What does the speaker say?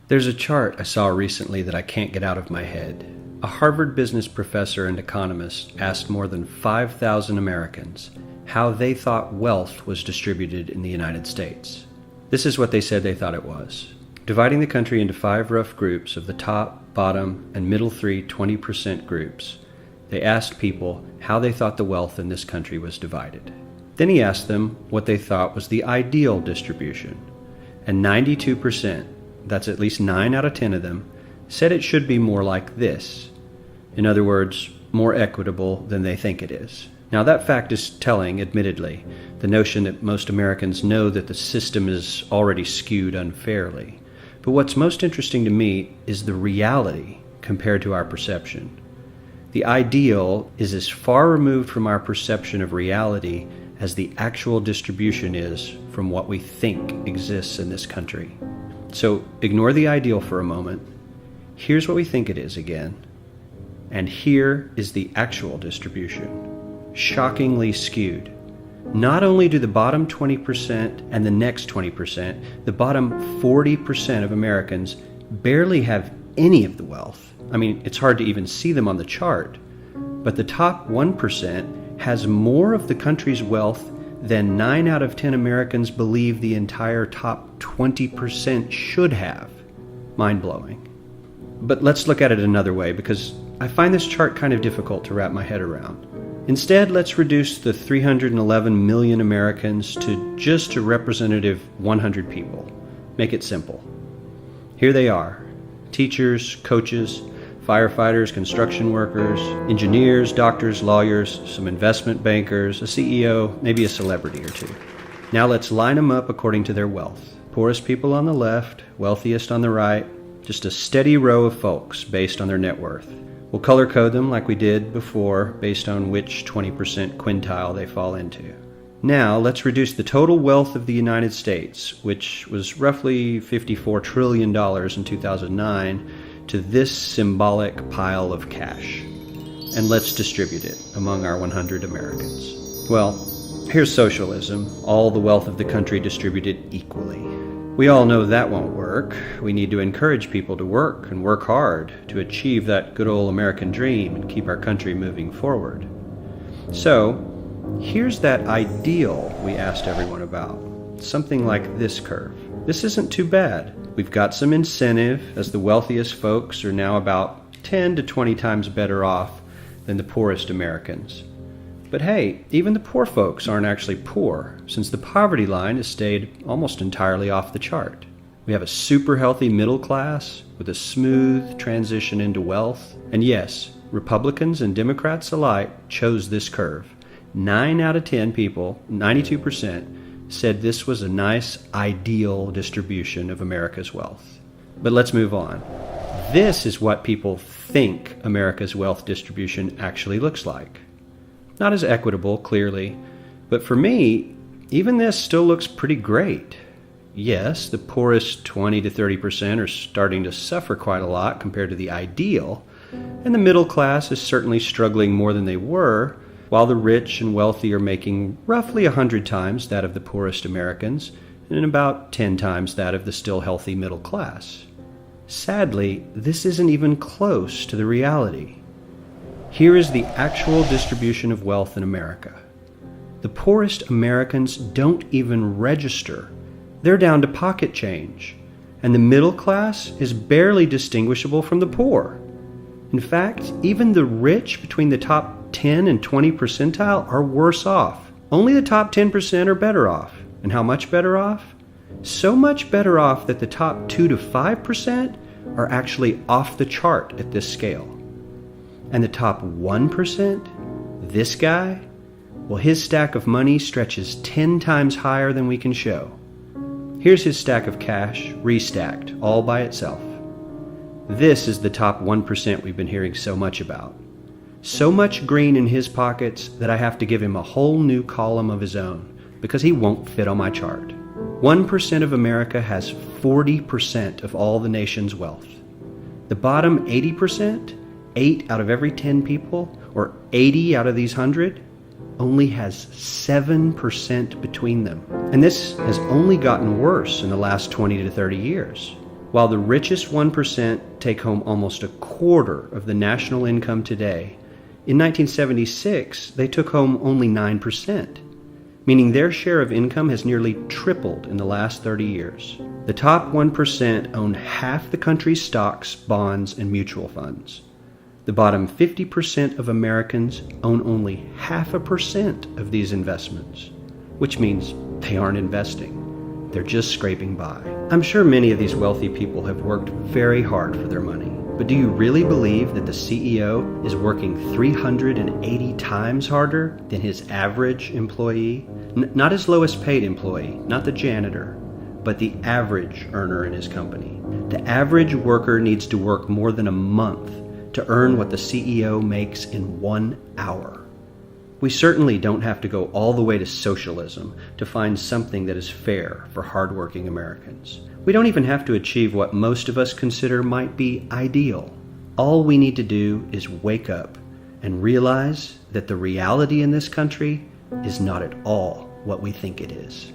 There's a chart I saw recently that I can't get out of my head. A Harvard business professor and economist asked more than 5,000 Americans how they thought wealth was distributed in the United States. This is what they said they thought it was. Dividing the country into 5 rough groups of the top, bottom, and middle 20% groups, they asked people how they thought the wealth in this country was divided. Then he asked them what they thought was the ideal distribution. And 92%, that's at least 9 out of 10 of them, said it should be more like this. In other words, more equitable than they think it is. Now that fact is telling, admittedly, the notion that most Americans know that the system is already skewed unfairly. But what's most interesting to me is the reality compared to our perception. The ideal is as far removed from our perception of reality as the actual distribution is from what we think exists in this country. So ignore the ideal for a moment. Here's what we think it is again. And here is the actual distribution. Shockingly skewed. Not only do the bottom 20% and the next 20%, the bottom 40% of Americans barely have any of the wealth. I mean, it's hard to even see them on the chart. But the top 1% has more of the country's wealth than 9 out of 10 Americans believe the entire top 20% should have. Mind-blowing. But let's look at it another way, because I find this chart kind of difficult to wrap my head around. Instead, let's reduce the 311 million Americans to just a representative 100 people. Make it simple. Here they are: teachers, coaches, firefighters, construction workers, engineers, doctors, lawyers, some investment bankers, a CEO, maybe a celebrity or two. Now let's line them up according to their wealth. Poorest people on the left, wealthiest on the right, just a steady row of folks based on their net worth. We'll color code them like we did before based on which 20% quintile they fall into. Now let's reduce the total wealth of the United States, which was roughly $54 trillion in 2009, to this symbolic pile of cash. And let's distribute it among our 100 Americans. Well, here's socialism, all the wealth of the country distributed equally. We all know that won't work. We need to encourage people to work and work hard to achieve that good old American dream and keep our country moving forward. So, here's that ideal we asked everyone about. Something like this curve. This isn't too bad. We've got some incentive, as the wealthiest folks are now about 10 to 20 times better off than the poorest Americans. But hey, even the poor folks aren't actually poor, since the poverty line has stayed almost entirely off the chart. We have a super healthy middle class with a smooth transition into wealth. And yes, Republicans and Democrats alike chose this curve. 9 out of 10 people, 92%, said this was a nice, ideal distribution of America's wealth. But let's move on. This is what people think America's wealth distribution actually looks like. Not as equitable, clearly, but for me, even this still looks pretty great. Yes, the poorest 20 to 30% are starting to suffer quite a lot compared to the ideal, and the middle class is certainly struggling more than they were, while the rich and wealthy are making roughly 100 times that of the poorest Americans, and about 10 times that of the still healthy middle class. Sadly, this isn't even close to the reality. Here is the actual distribution of wealth in America. The poorest Americans don't even register. They're down to pocket change, and the middle class is barely distinguishable from the poor. In fact, even the rich between the top 10 and 20 percentile are worse off. Only the top 10% are better off. And how much better off? So much better off that the top 2 to 5% are actually off the chart at this scale. And the top 1%, this guy, well, his stack of money stretches 10 times higher than we can show. Here's his stack of cash, restacked, all by itself. This is the top 1% we've been hearing so much about. So much green in his pockets that I have to give him a whole new column of his own, because he won't fit on my chart. 1% of America has 40% of all the nation's wealth. The bottom 80%, 8 out of every 10 people, or 80 out of these 100, only has 7% between them. And this has only gotten worse in the last 20 to 30 years. While the richest 1% take home almost a quarter of the national income today, in 1976 they took home only 9%, meaning their share of income has nearly tripled in the last 30 years. The top 1% own half the country's stocks, bonds, and mutual funds. The bottom 50% of Americans own only 0.5% of these investments, which means they aren't investing. They're just scraping by. I'm sure many of these wealthy people have worked very hard for their money, but do you really believe that the CEO is working 380 times harder than his average employee? Not his lowest paid employee, not the janitor, but the average earner in his company. The average worker needs to work more than a month to earn what the CEO makes in 1 hour. We certainly don't have to go all the way to socialism to find something that is fair for hardworking Americans. We don't even have to achieve what most of us consider might be ideal. All we need to do is wake up and realize that the reality in this country is not at all what we think it is.